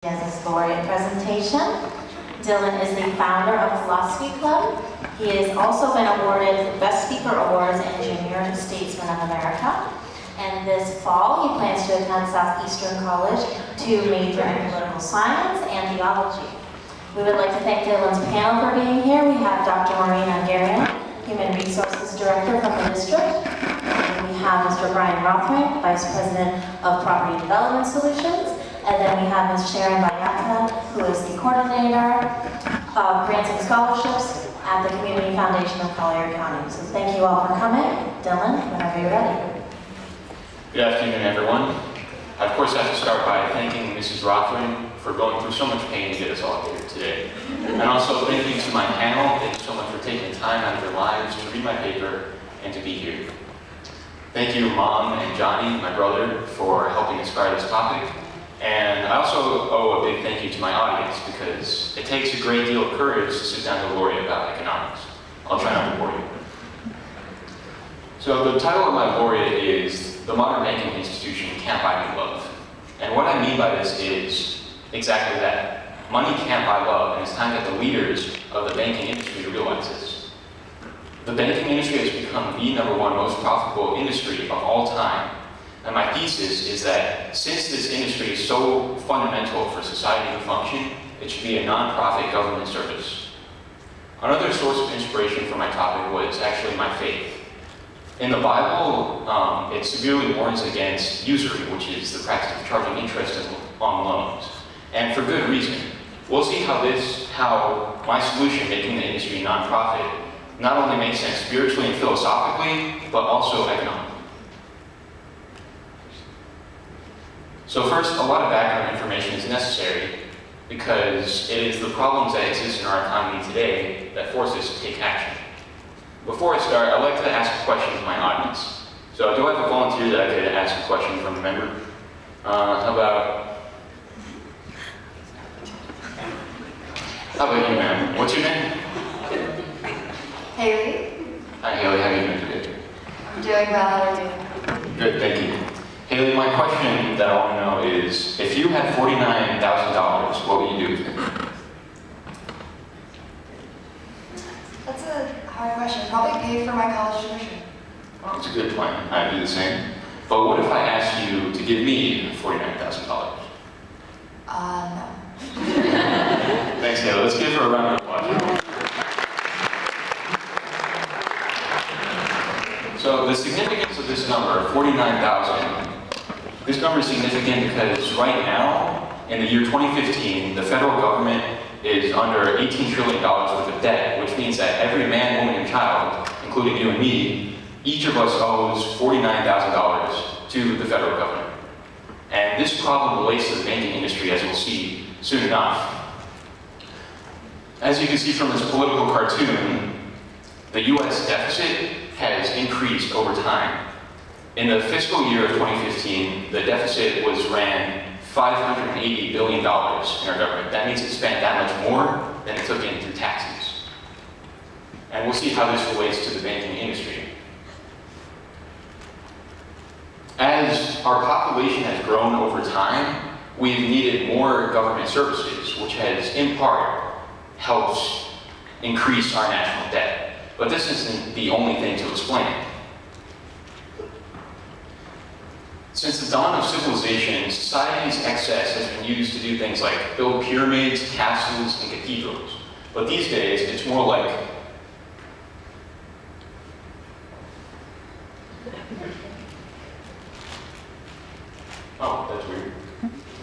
As his laureate presentation. Dillon is the founder of Philosophy Club. He has also been awarded the Best Speaker Awards and Junior Statesman of America. And this fall, he plans to attend Southeastern College to major in political science and theology. We would like to thank Dillon's panel for being here. We have Dr. Maureen Hungarian, Human Resources Director from the district. And we have Mr. Brian Rothrank, Vice President of Property Development Solutions. And then we have Ms. Sharon Bayaka, who is the coordinator of grants and scholarships at the Community Foundation of Collier County. So thank you all for coming. Dillon, whenever you're ready. Good afternoon, everyone. I, of course, have to start by thanking Mrs. Rothran for going through so much pain to get us all here today. And also thank you to my panel. Thank you so much for taking time out of your lives to read my paper and to be here. Thank you, Mom and Johnny, my brother, for helping inspire this topic. And I also owe a big thank you to my audience because it takes a great deal of courage to sit down to laureate about economics. I'll try not to bore you. So the title of my laureate is The Modern Banking Institution Can't Buy Me Love. And what I mean by this is exactly that. Money can't buy love, and it's time that the leaders of the banking industry realize this. The banking industry has become the #1 most profitable industry of all time. And my thesis is that since this industry is so fundamental for society to function, it should be a nonprofit government service. Another source of inspiration for my topic was actually my faith. In the Bible, it severely warns against usury, which is the practice of charging interest on loans, and for good reason. We'll see how my solution, making the industry nonprofit, not only makes sense spiritually and philosophically, but also economically. So first, a lot of background information is necessary because it is the problems that exist in our economy today that force us to take action. Before I start, I'd like to ask a question to my audience. So do I have a volunteer that I could ask a question from a member? How about you, ma'am? What's your name? Haley. Hi, Haley. How are you doing today? I'm doing well. How are you? Good, thank you. Haley, my question that I want to know is, if you had $49,000, what would you do with it? That's a hard question. Probably pay for my college tuition. Well, it's a good plan. I'd do the same. But what if I asked you to give me $49,000? No. Thanks, Haley. Let's give her a round of applause. So the significance of this number, 49,000, this number is significant because right now, in the year 2015, the federal government is under $18 trillion worth of debt, which means that every man, woman, and child, including you and me, each of us owes $49,000 to the federal government. And this problem relates to the banking industry, as we'll see soon enough. As you can see from this political cartoon, the US deficit has increased over time. In the fiscal year of 2015, the deficit ran $580 billion in our government. That means it spent that much more than it took in through taxes. And we'll see how this relates to the banking industry. As our population has grown over time, we've needed more government services, which has, in part, helped increase our national debt. But this isn't the only thing to explain it. Since the dawn of civilization, society's excess has been used to do things like build pyramids, castles, and cathedrals. But these days, it's more like that's weird.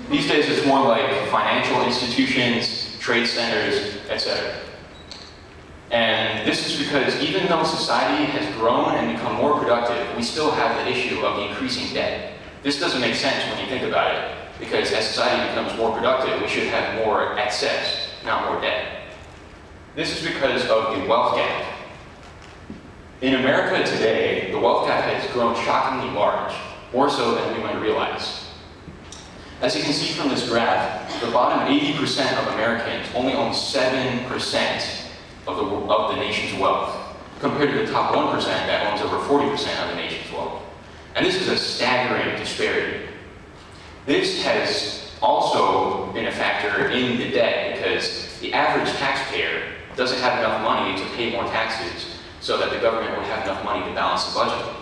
These days, it's more like financial institutions, trade centers, etc. And this is because even though society has grown and become more productive, we still have the issue of the increasing debt. This doesn't make sense when you think about it, because as society becomes more productive, we should have more excess, not more debt. This is because of the wealth gap. In America today, the wealth gap has grown shockingly large, more so than we might realize. As you can see from this graph, the bottom 80% of Americans only own 7% of the nation's wealth, compared to the top 1% that owns over 40% of the nation's wealth. And this is a staggering disparity. This has also been a factor in the debt because the average taxpayer doesn't have enough money to pay more taxes so that the government would have enough money to balance the budget.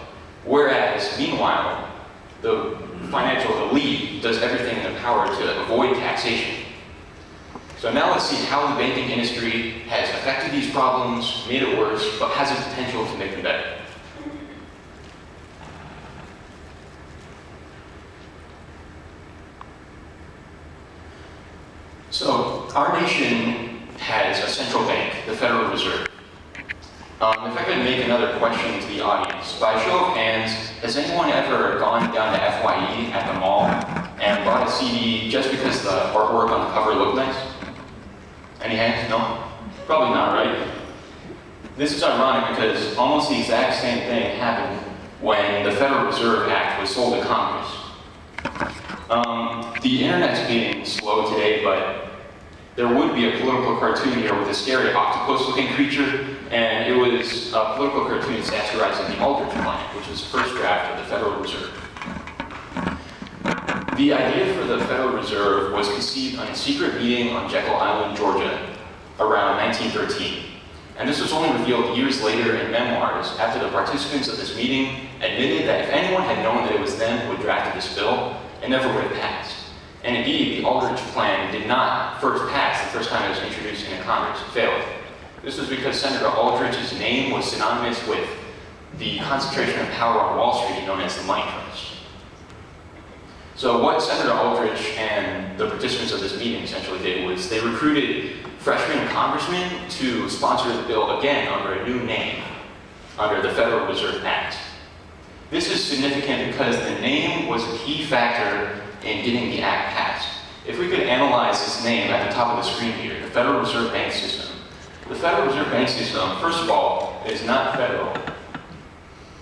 Whereas, meanwhile, the financial elite does everything in their power to avoid taxation. So now let's see how the banking industry has affected these problems, made it worse, but has the potential to make them better. So, our nation has a central bank, the Federal Reserve. If I could make another question to the audience, by show of hands, has anyone ever gone down to FYE at the mall and bought a CD just because the artwork on the cover looked nice? Any hands? No? Probably not, right? This is ironic because almost the exact same thing happened when the Federal Reserve Act was sold to Congress. The internet's getting slow today, but there would be a political cartoon here with a scary octopus-looking creature, and it was a political cartoon satirizing the Aldrich Plan, which was the first draft of the Federal Reserve. The idea for the Federal Reserve was conceived on a secret meeting on Jekyll Island, Georgia, around 1913. And this was only revealed years later in memoirs after the participants of this meeting admitted that if anyone had known that it was them who had drafted this bill, it never would have passed. And indeed, the Aldrich Plan did not first pass the first time it was introduced into Congress. It failed. This was because Senator Aldrich's name was synonymous with the concentration of power on Wall Street known as the money trust. So what Senator Aldrich and the participants of this meeting essentially did was they recruited freshman congressmen to sponsor the bill again under a new name, under the Federal Reserve Act. This is significant because the name was a key factor in getting the act passed. If we could analyze this name at the top of the screen here, the Federal Reserve Bank System. The Federal Reserve Bank System, first of all, is not federal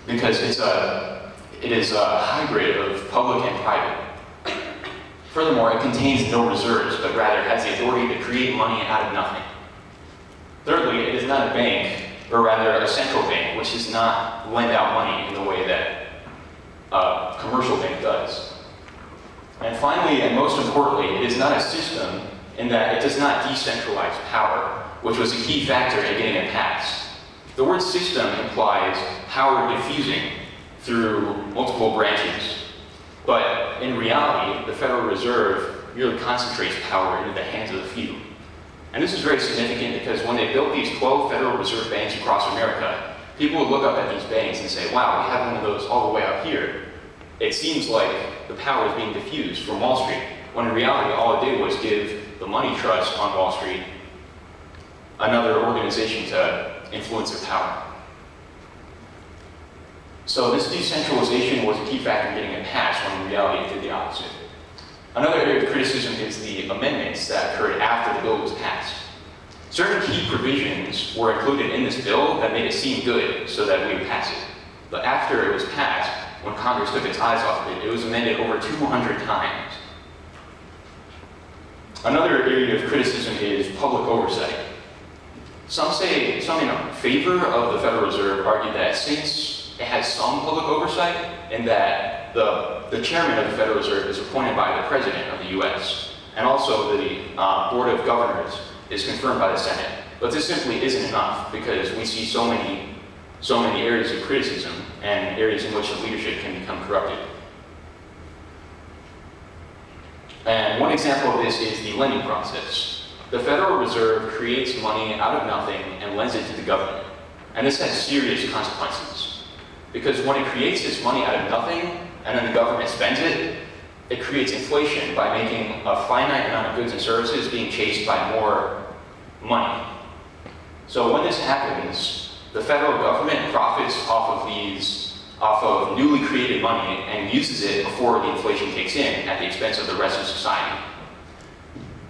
because it is a hybrid of public and private. Furthermore, it contains no reserves, but rather has the authority to create money out of nothing. Thirdly, it is not a bank, or rather a central bank, which does not lend out money in the way that a commercial bank does. And finally, and most importantly, it is not a system in that it does not decentralize power, which was a key factor in getting it passed. The word system implies power diffusing through multiple branches. But in reality, the Federal Reserve merely concentrates power into the hands of the few. And this is very significant because when they built these 12 Federal Reserve banks across America, people would look up at these banks and say, wow, we have one of those all the way up here. It seems like the power is being diffused from Wall Street, when in reality, all it did was give the money trust on Wall Street another organization to influence their power. So this decentralization was a key factor in getting it passed, when in reality it did the opposite. Another area of criticism is the amendments that occurred after the bill was passed. Certain key provisions were included in this bill that made it seem good so that we would pass it. But after it was passed, when Congress took its eyes off of it, it was amended over 200 times. Another area of criticism is public oversight. Some in favor of the Federal Reserve argue that since it has some public oversight, and that the chairman of the Federal Reserve is appointed by the President of the U.S., and also the Board of Governors is confirmed by the Senate. But this simply isn't enough because we see so many areas of criticism and areas in which the leadership can become corrupted. And one example of this is the lending process. The Federal Reserve creates money out of nothing and lends it to the government. And this has serious consequences. Because when it creates this money out of nothing, and then the government spends it, it creates inflation by making a finite amount of goods and services being chased by more money. So when this happens, the federal government profits off of newly created money and uses it before the inflation kicks in at the expense of the rest of society.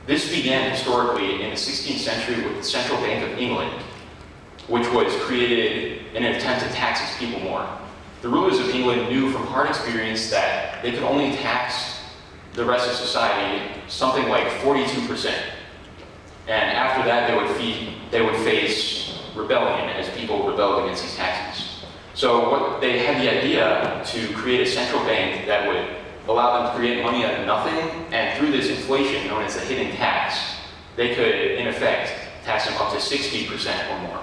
This began historically in the 16th century with the Central Bank of England, which was created in an attempt to tax its people more. The rulers of England knew from hard experience that they could only tax the rest of society something like 42%. And after that, they would face rebellion as people rebelled against these taxes. So they had the idea to create a central bank that would allow them to create money out of nothing, and through this inflation known as the hidden tax, they could, in effect, tax them up to 60% or more.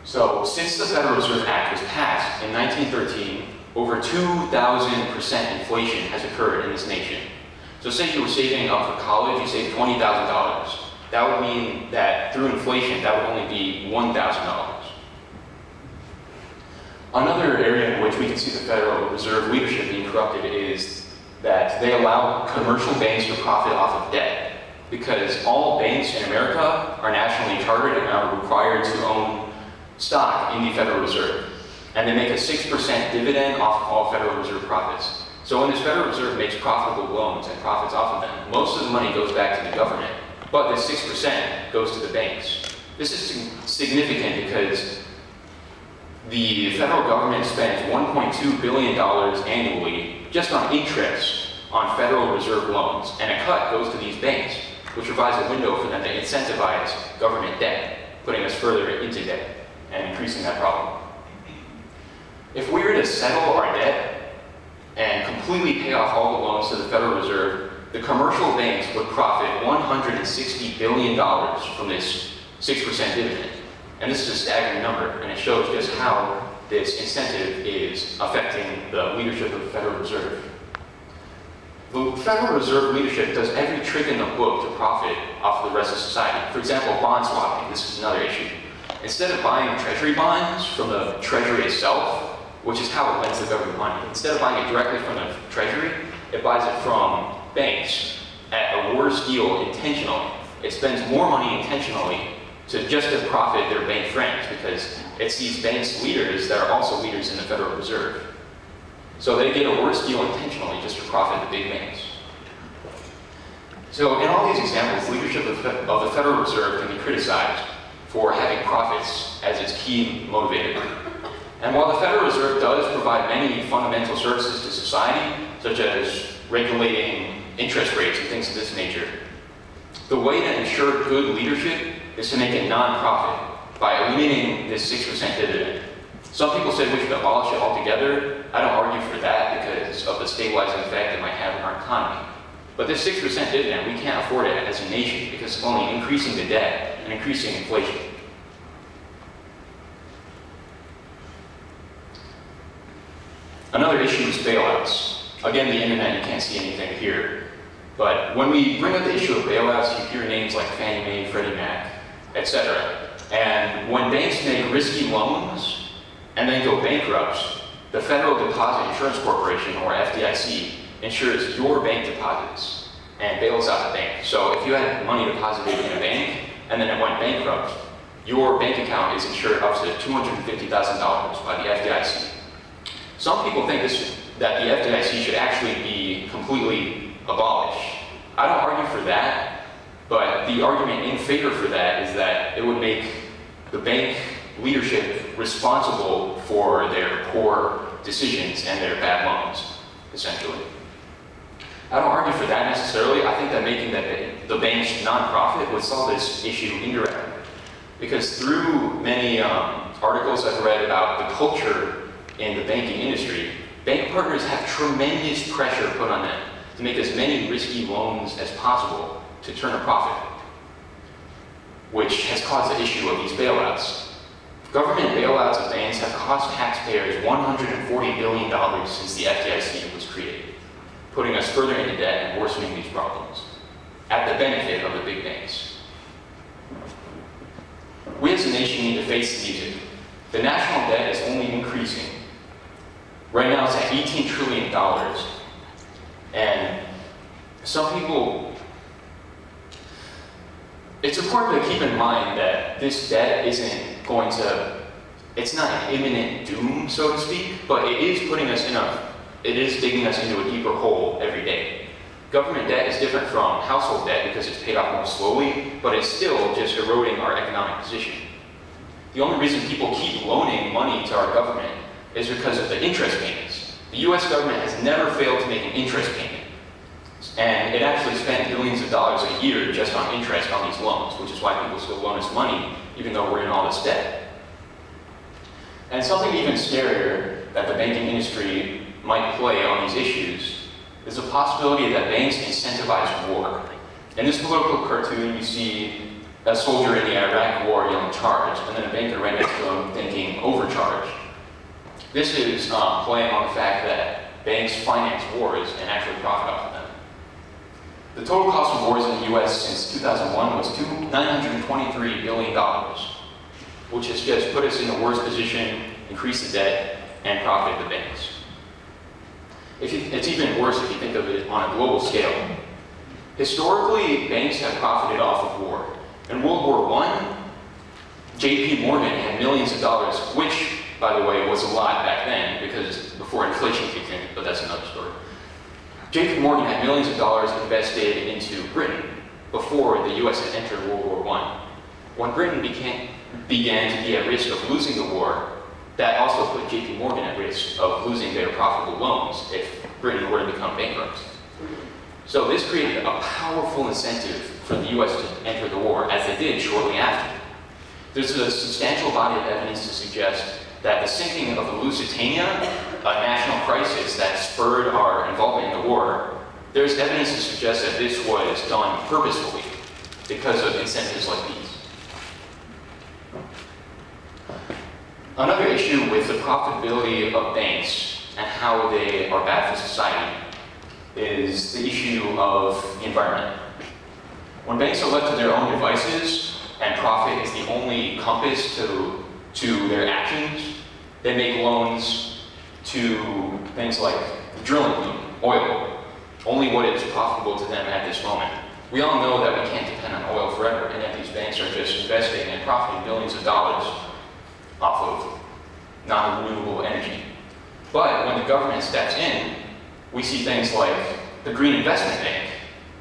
So, since the Federal Reserve Act was passed in 1913, over 2,000% inflation has occurred in this nation. So say you were saving up for college, you saved $20,000. That would mean that through inflation, that would only be $1,000. Another area in which we can see the Federal Reserve leadership being corrupted is that they allow commercial banks to profit off of debt, because all banks in America are nationally chartered and are required to own stock in the Federal Reserve. And they make a 6% dividend off of all Federal Reserve profits. So when this Federal Reserve makes profitable loans and profits off of them, most of the money goes back to the government, but this 6% goes to the banks. This is significant because the federal government spends $1.2 billion annually just on interest on Federal Reserve loans, and a cut goes to these banks, which provides a window for them to incentivize government debt, putting us further into debt and increasing that problem. If we were to settle our debt and completely pay off all the loans to the Federal Reserve, the commercial banks would profit $160 billion from this 6% dividend. And this is a staggering number, and it shows just how this incentive is affecting the leadership of the Federal Reserve. The Federal Reserve leadership does every trick in the book to profit off of the rest of society. For example, bond swapping. This is another issue. Instead of buying treasury bonds from the treasury itself, which is how it lends the government money, instead of buying it directly from the treasury, it buys it from banks at a worse deal intentionally. It spends more money intentionally just to profit their bank friends, because it's these banks' leaders that are also leaders in the Federal Reserve. So they get a worse deal intentionally just to profit the big banks. So in all these examples, leadership of the Federal Reserve can be criticized for having profits as its key motivator. And while the Federal Reserve does provide many fundamental services to society, such as regulating interest rates and things of this nature, the way to ensure good leadership is to make it non-profit by eliminating this 6% dividend. Some people say we should abolish it altogether. I don't argue for that because of the stabilizing effect it might have on our economy. But this 6% dividend, we can't afford it as a nation because it's only increasing the debt and increasing inflation. Another issue is bailouts. Again, the internet, you can't see anything here. But when we bring up the issue of bailouts, you hear names like Fannie Mae, Freddie Mac, etc. And when banks make risky loans and then go bankrupt, the Federal Deposit Insurance Corporation, or FDIC, insures your bank deposits and bails out the bank. So if you had money deposited in a bank and then it went bankrupt, your bank account is insured up to $250,000 by the FDIC. Some people think that the FDIC should actually be completely abolished. I don't argue for that, but the argument in favor for that is that it would make the bank leadership responsible for their poor decisions and their bad loans, essentially. I don't argue for that necessarily. I think that making the banks non-profit would solve this issue indirectly. Because through many articles I've read about the culture in the banking industry, bank partners have tremendous pressure put on them to make as many risky loans as possible to turn a profit, which has caused the issue of these bailouts. Government bailouts of banks have cost taxpayers $140 billion since the FDIC was created, putting us further into debt and worsening these problems, at the benefit of the big banks. We as a nation need to face the music. The national debt is only increasing. Right now it's at $18 trillion. And some people, it's important to keep in mind that this debt isn't going to, it's not an imminent doom, so to speak, but it is digging us into a deeper hole every day. Government debt is different from household debt because it's paid off more slowly, but it's still just eroding our economic position. The only reason people keep loaning money to our government is because of the interest payments. The US government has never failed to make an interest payment. And it actually spent billions of dollars a year just on interest on these loans, which is why people still loan us money, even though we're in all this debt. And something even scarier that the banking industry might play on these issues is the possibility that banks incentivize war. In this political cartoon, you see a soldier in the Iraq War yelling charge, and then a banker right next to him thinking overcharge. This is playing on the fact that banks finance wars and actually profit off of them. The total cost of wars in the US since 2001 was $923 billion, which has just put us in the worst position, increased the debt, and profited the banks. It's even worse if you think of it on a global scale. Historically, banks have profited off of war. In World War I, J.P. Morgan had millions of dollars, which, by the way, was a lot back then, because before inflation kicked in, but that's another story. J.P. Morgan had millions of dollars invested into Britain before the U.S. had entered World War I. When Britain began to be at risk of losing the war, that also put J.P. Morgan at risk of losing their profitable loans if Britain were to become bankrupt. So this created a powerful incentive for the U.S. to enter the war, as they did shortly after. There's a substantial body of evidence to suggest that the sinking of the Lusitania, a national crisis that spurred our involvement in the war, there's evidence to suggest that this was done purposefully because of incentives like these. Another issue with the profitability of banks and how they are bad for society is the issue of the environment. When banks are left to their own devices and profit is the only compass to their actions, they make loans to things like the drilling boom, oil, only what is profitable to them at this moment. We all know that we can't depend on oil forever, and yet these banks are just investing and profiting billions of dollars off of non-renewable energy. But when the government steps in, we see things like the Green Investment Bank,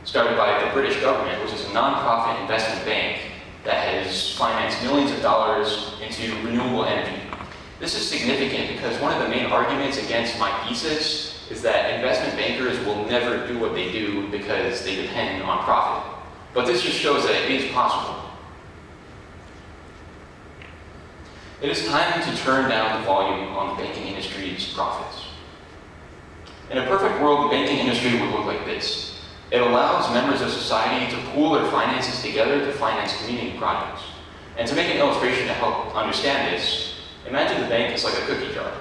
started by the British government, which is a non-profit investment bank that has financed millions of dollars into renewable energy. This is significant because one of the main arguments against my thesis is that investment bankers will never do what they do because they depend on profit. But this just shows that it is possible. It is time to turn down the volume on the banking industry's profits. In a perfect world, the banking industry would look like this. It allows members of society to pool their finances together to finance community projects. And to make an illustration to help understand this, imagine the bank is like a cookie jar.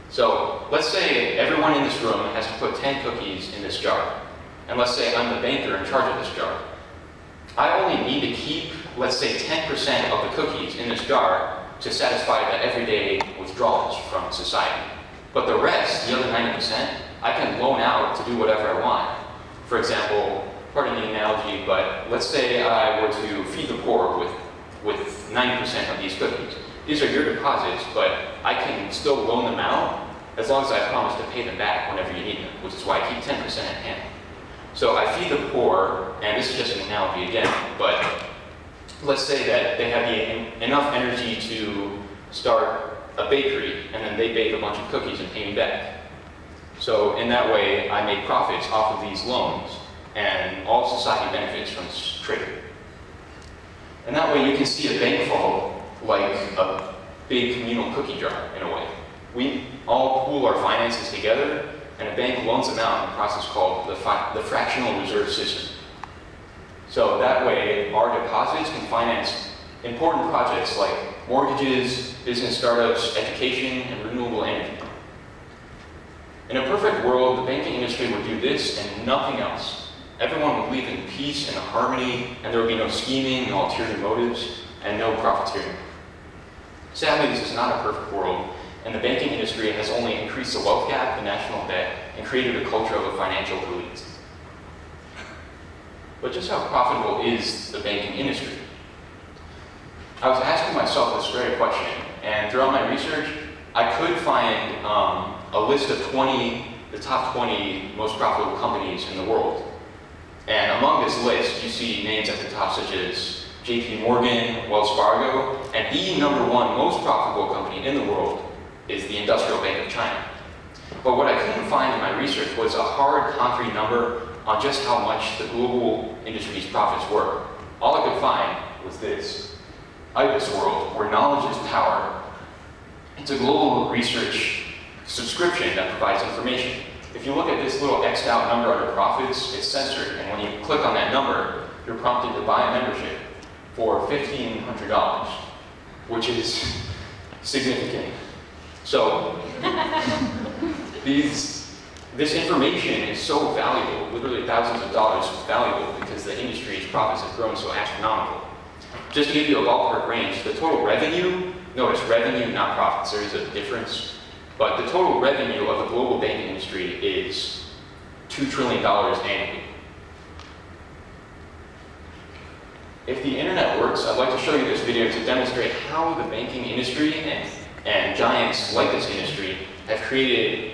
So let's say everyone in this room has to put 10 cookies in this jar. And let's say I'm the banker in charge of this jar. I only need to keep, let's say, 10% of the cookies in this jar to satisfy the everyday withdrawals from society. But the rest, the other 90%, I can loan out to do whatever I want. For example, pardon the analogy, but let's say I were to feed the poor with 90% of these cookies. These are your deposits, but I can still loan them out as long as I promise to pay them back whenever you need them, which is why I keep 10% at hand. So I feed the poor, and this is just an analogy again, but let's say that they have enough energy to start a bakery, and then they bake a bunch of cookies and pay me back. So in that way, I make profits off of these loans, and all society benefits from this trade. And that way you can see a bank fall like a big communal cookie jar, in a way. We all pool our finances together, and a bank loans them out in a process called the fractional reserve system. So that way, our deposits can finance important projects like mortgages, business startups, education, and renewable energy. In a perfect world, the banking industry would do this and nothing else. Everyone would live in peace and harmony, and there would be no scheming, no ulterior motives, and no profiteering. Sadly, this is not a perfect world, and the banking industry has only increased the wealth gap, the national debt, and created a culture of a financial elite. But just how profitable is the banking industry? I was asking myself this very question, and throughout my research, I could find a list of the top 20 most profitable companies in the world. And among this list, you see names at the top such as J.P. Morgan, Wells Fargo, and the number one most profitable company in the world is the Industrial Bank of China. But what I couldn't find in my research was a hard, concrete number on just how much the global industry's profits were. All I could find was this: IBIS World, where knowledge is power. It's a global research subscription that provides information. If you look at this little X'd out number under profits, it's censored, and when you click on that number, you're prompted to buy a membership for $1,500, which is significant. So, this information is so valuable, literally thousands of dollars valuable, because the industry's profits have grown so astronomical. Just to give you a ballpark range, the total revenue, notice revenue, not profits, there is a difference, but the total revenue of the global banking industry is $2 trillion annually. If the internet works, I'd like to show you this video to demonstrate how the banking industry and giants like this industry have created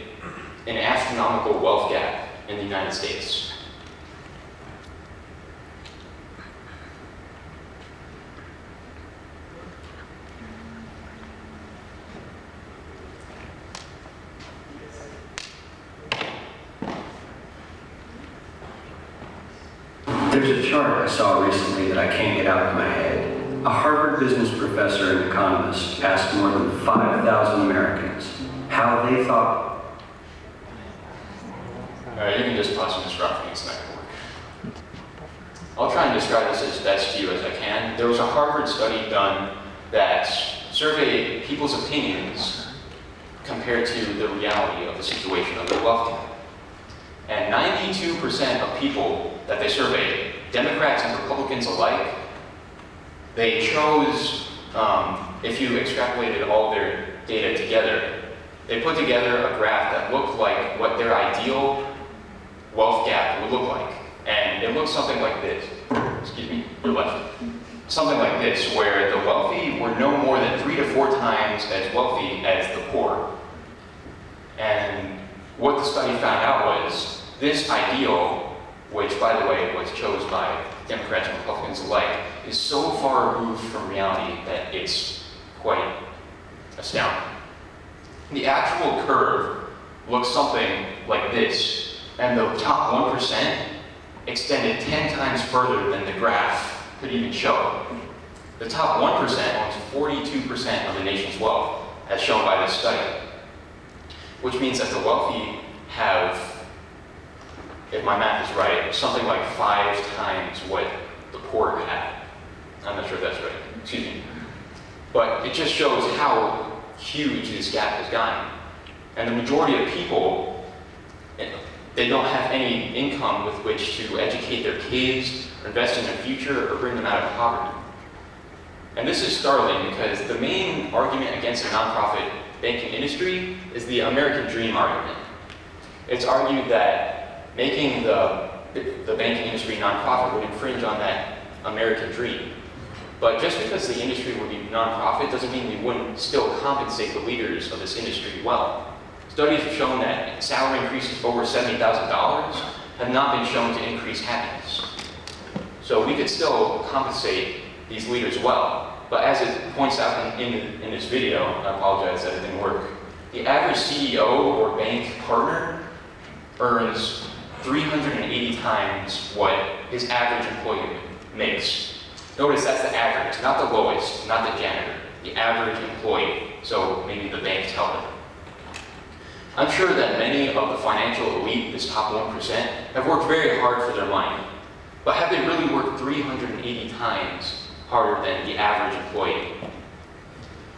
an astronomical wealth gap in the United States. There's a chart I saw recently that I can't get out of my head. A Harvard business professor and economist asked more than 5,000 Americans how they thought. Alright, you can just pause and disrupt me, it's not going to work. I'll try and describe this as best to you as I can. There was a Harvard study done that surveyed people's opinions compared to the reality of the situation of their wealth gap. And 92% of people that they surveyed, Democrats and Republicans alike, they chose, if you extrapolated all their data together, they put together a graph that looked like what their ideal wealth gap would look like. And it looked something like this. Excuse me, your left. Something like this, where the wealthy were no more than 3 to 4 times as wealthy as the poor. And what the study found out was this ideal, which by the way was chosen by Democrats and Republicans alike, is so far removed from reality that it's quite astounding. The actual curve looks something like this, and the top 1% extended 10 times further than the graph could even show. The top 1% owns 42% of the nation's wealth, as shown by this study, which means that the wealthy have, if my math is right, something like 5 times what the poor have. I'm not sure if that's right, excuse me. But it just shows how huge this gap has gotten. And the majority of people, they don't have any income with which to educate their kids, or invest in their future, or bring them out of poverty. And this is startling because the main argument against the nonprofit banking industry is the American dream argument. It's argued that making the banking industry nonprofit would infringe on that American dream. But just because the industry would be nonprofit doesn't mean we wouldn't still compensate the leaders of this industry well. Studies have shown that salary increases over $70,000 have not been shown to increase happiness. So we could still compensate these leaders well. But as it points out in this video, I apologize that it didn't work, the average CEO or bank partner earns 380 times what his average employee makes. Notice that's the average, not the lowest, not the janitor, the average employee, so maybe the bank teller. I'm sure that many of the financial elite, this top 1%, have worked very hard for their money, but have they really worked 380 times harder than the average employee?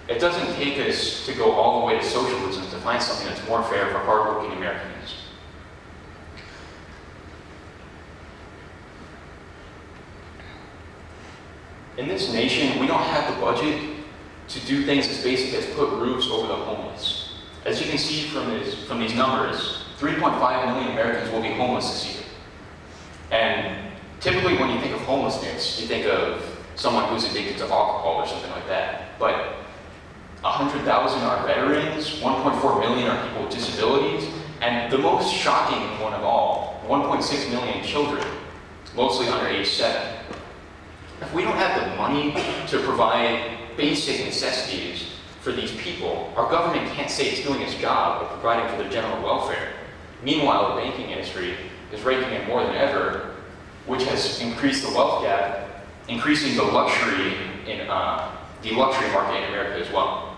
It doesn't take us to go all the way to socialism to find something that's more fair for hardworking Americans. In this nation, we don't have the budget to do things as basic as put roofs over the homeless. As you can see from these numbers, 3.5 million Americans will be homeless this year. And typically when you think of homelessness, you think of someone who's addicted to alcohol or something like that. But 100,000 are veterans, 1.4 million are people with disabilities, and the most shocking one of all, 1.6 million children, mostly under age 7. If we don't have the money to provide basic necessities for these people, our government can't say it's doing its job of providing for their general welfare. Meanwhile, the banking industry is raking in more than ever, which has increased the wealth gap, increasing the luxury market in America as well.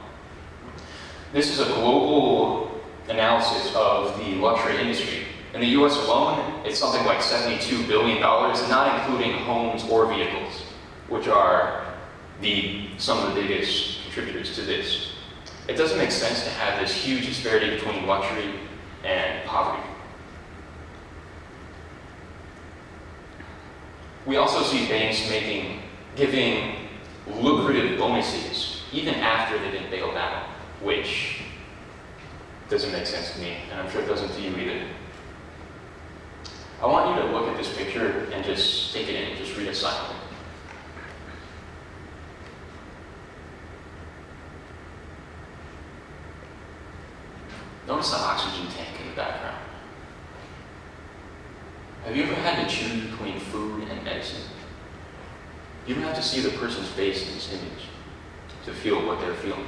This is a global analysis of the luxury industry. In the US alone, it's something like $72 billion, not including homes or vehicles, which are some of the biggest contributors to this. It doesn't make sense to have this huge disparity between luxury and poverty. We also see banks giving lucrative bonuses even after they've been bailed out, which doesn't make sense to me, and I'm sure it doesn't to you either. I want you to look at this picture and just take it in, just read it silently. Notice the oxygen tank in the background. Have you ever had to choose between food and medicine? You don't have to see the person's face in this image to feel what they're feeling.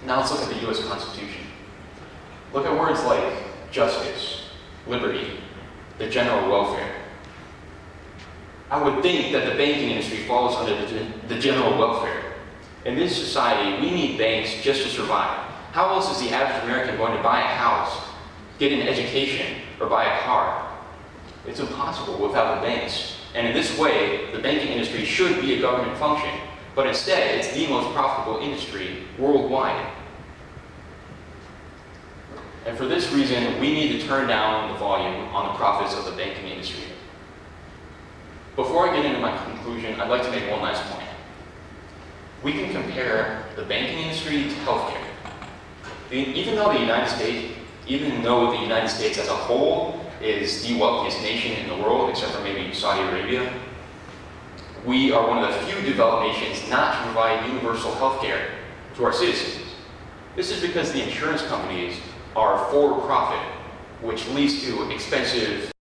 Now let's look at the US Constitution. Look at words like justice, liberty, the general welfare. I would think that the banking industry falls under the general welfare. In this society, we need banks just to survive. How else is the average American going to buy a house, get an education, or buy a car? It's impossible without the banks. And in this way, the banking industry should be a government function, but instead, it's the most profitable industry worldwide. And for this reason, we need to turn down the volume on the profits of the banking industry. Before I get into my conclusion, I'd like to make one last point. We can compare the banking industry to healthcare. Even though the United States as a whole is the wealthiest nation in the world, except for maybe Saudi Arabia, we are one of the few developed nations not to provide universal health care to our citizens. This is because the insurance companies are for profit, which leads to expensive